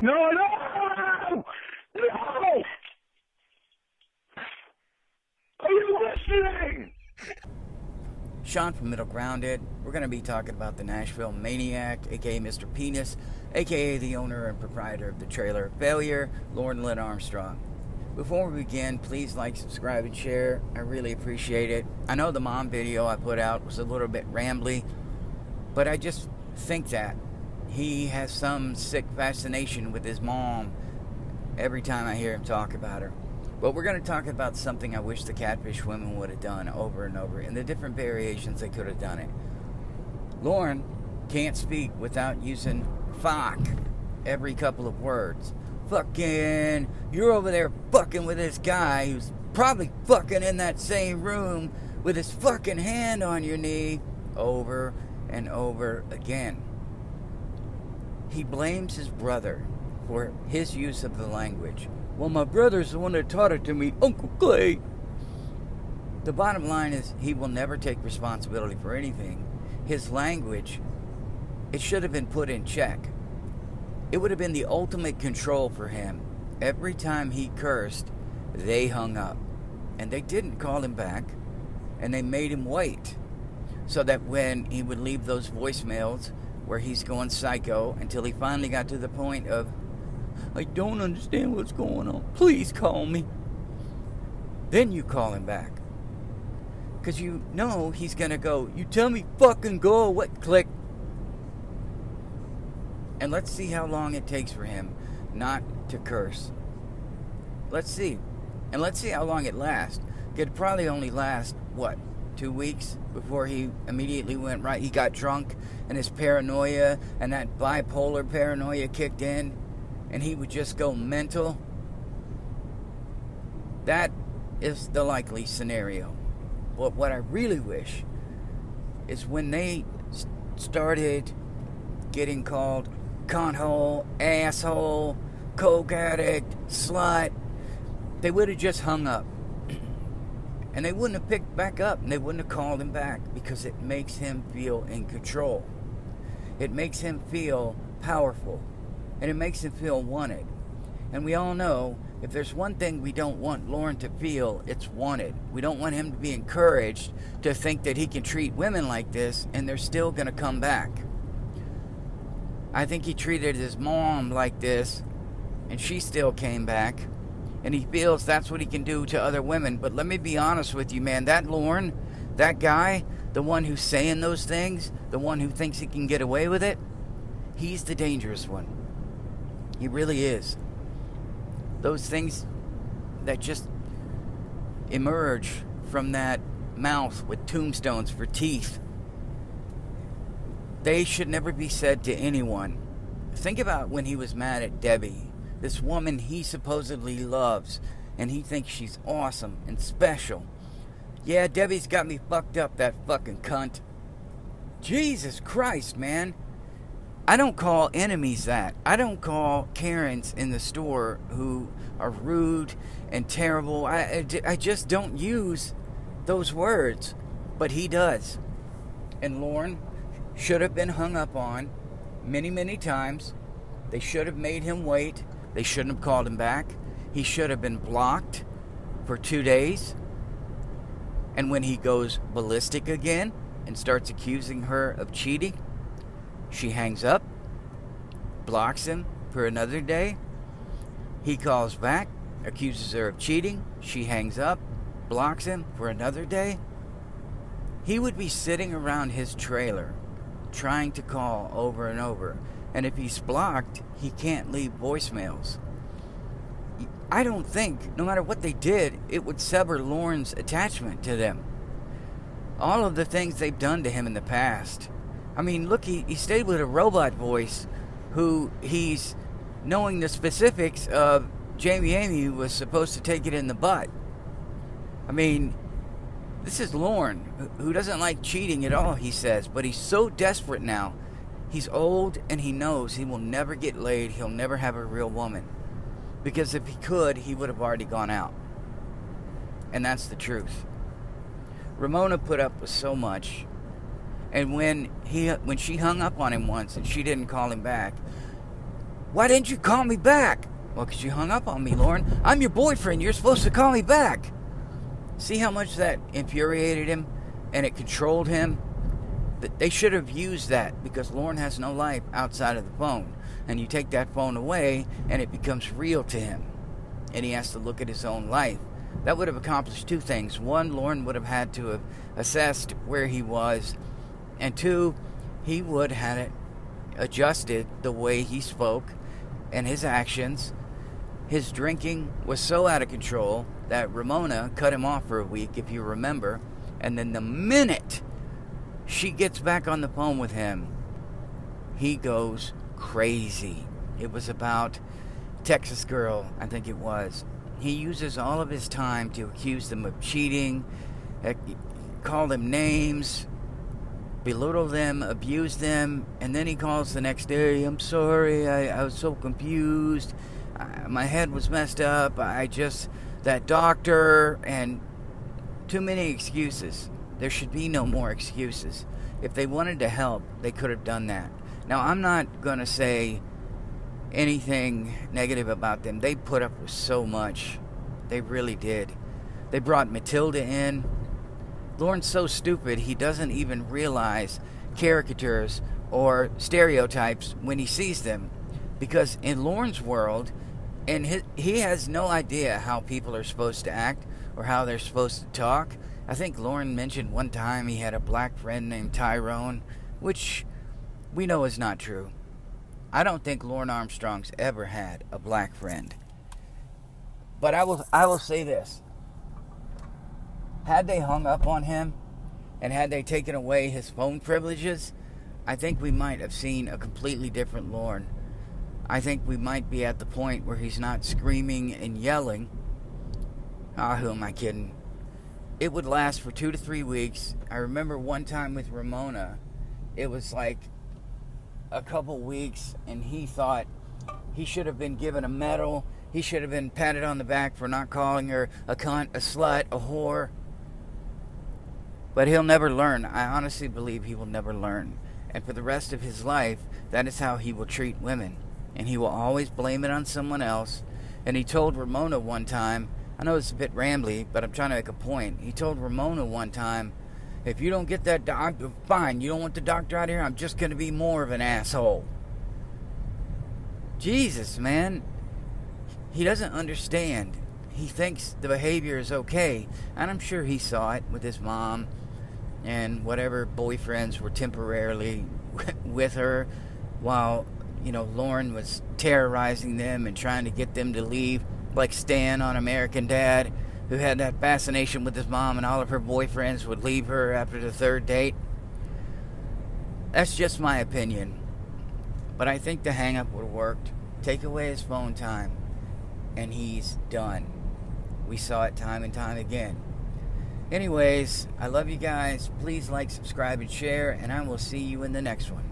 No, no! No! Are you listening? Sean from Middle Grounded. We're going to be talking about the Nashville Maniac, aka Mr. Penis, aka the owner and proprietor of the trailer Failure, Lorne Armstrong. Before we begin, please like, subscribe, and share. I really appreciate it. I know the mom video I put out was a little bit rambly, but I just think that he has some sick fascination with his mom every time I hear him talk about her. But we're going to talk about something I wish the Catfish women would have done over and over, and the different variations they could have done it. Lorne can't speak without using fuck every couple of words. Fucking, you're over there fucking with this guy who's probably fucking in that same room with his fucking hand on your knee over and over again. He blames his brother for his use of the language. Well, my brother's the one that taught it to me, Uncle Clay. The bottom line is he will never take responsibility for anything. His language, it should have been put in check. It would have been the ultimate control for him. Every time he cursed, they hung up. And they didn't call him back. And they made him wait. So that when he would leave those voicemails where he's going psycho until he finally got to the point of, I don't understand what's going on. Please call me. Then you call him back. Because you know he's going to go, you tell me fucking go away. Click. And let's see how long it takes for him not to curse. Let's see. And let's see how long it lasts. It could probably only last, 2 weeks before he immediately went right. He got drunk and his paranoia and that bipolar paranoia kicked in and he would just go mental. That is the likely scenario. But what I really wish is when they started getting called cunthole, asshole, coke addict, slut, they would have just hung up. And they wouldn't have picked back up, and they wouldn't have called him back, because it makes him feel in control. It makes him feel powerful, and it makes him feel wanted. And we all know, if there's one thing we don't want Lorne to feel, it's wanted. We don't want him to be encouraged to think that he can treat women like this, and they're still going to come back. I think he treated his mom like this, and she still came back. And he feels that's what he can do to other women. But let me be honest with you, man. That Lorne, that guy, the one who's saying those things, the one who thinks he can get away with it, he's the dangerous one. He really is. Those things that just emerge from that mouth with tombstones for teeth, they should never be said to anyone. Think about when he was mad at Debbie. This woman he supposedly loves, and he thinks she's awesome and special. Yeah, Debbie's got me fucked up, that fucking cunt. Jesus Christ, man. I don't call enemies that. I don't call Karens in the store who are rude and terrible. I just don't use those words. But he does. And Lorne should have been hung up on many, many times. They should have made him wait. They shouldn't have called him back. He should have been blocked for 2 days. And when he goes ballistic again and starts accusing her of cheating, she hangs up, blocks him for another day. He calls back, accuses her of cheating. She hangs up, blocks him for another day. He would be sitting around his trailer trying to call over and over. And if he's blocked, he can't leave voicemails. I don't think, no matter what they did, it would sever Lorne's attachment to them. All of the things they've done to him in the past. I mean, look, he stayed with a robot voice who he's knowing the specifics of Jamie Amy was supposed to take it in the butt. I mean, this is Lorne, who doesn't like cheating at all, he says, but he's so desperate now. He's old and he knows he will never get laid. He'll never have a real woman. Because if he could, he would have already gone out. And that's the truth. Ramona put up with so much. And when she hung up on him once and she didn't call him back, Why didn't you call me back? Well, because you hung up on me, Lorne. I'm your boyfriend. You're supposed to call me back. See how much that infuriated him and it controlled him? They should have used that, because Lorne has no life outside of the phone. And you take that phone away and it becomes real to him. And he has to look at his own life. That would have accomplished two things. One, Lorne would have had to have assessed where he was. And two, he would have adjusted the way he spoke and his actions. His drinking was so out of control that Ramona cut him off for a week, if you remember. And then the minute she gets back on the phone with him, he goes crazy. It was about Texas girl, I think it was. He uses all of his time to accuse them of cheating, call them names, belittle them, abuse them, and then he calls the next day, I'm sorry, I was so confused, my head was messed up, that doctor, and too many excuses. There should be no more excuses. If they wanted to help, they could have done that. Now, I'm not going to say anything negative about them. They put up with so much. They really did. They brought Matilda in. Lorne's so stupid, he doesn't even realize caricatures or stereotypes when he sees them. Because in Lorne's world, he has no idea how people are supposed to act or how they're supposed to talk. I think Lorne mentioned one time he had a black friend named Tyrone, which we know is not true. I don't think Lorne Armstrong's ever had a black friend. But I will say this. Had they hung up on him and had they taken away his phone privileges, I think we might have seen a completely different Lorne. I think we might be at the point where he's not screaming and yelling. Who am I kidding? It would last for 2 to 3 weeks. I remember one time with Ramona, it was like a couple weeks, and he thought he should have been given a medal. He should have been patted on the back for not calling her a cunt, a slut, a whore. But he'll never learn. I honestly believe he will never learn. And for the rest of his life, that is how he will treat women. And he will always blame it on someone else. And he told Ramona one time, I know it's a bit rambly, but I'm trying to make a point. He told Ramona one time, if you don't get that doctor, fine, you don't want the doctor out here, I'm just going to be more of an asshole. Jesus, man. He doesn't understand. He thinks the behavior is okay. And I'm sure he saw it with his mom and whatever boyfriends were temporarily with her while, Lorne was terrorizing them and trying to get them to leave, like Stan on American Dad, who had that fascination with his mom and all of her boyfriends would leave her after the third date. That's just my opinion. But I think the hang-up would have worked. Take away his phone time, and he's done. We saw it time and time again. Anyways, I love you guys. Please like, subscribe, and share, and I will see you in the next one.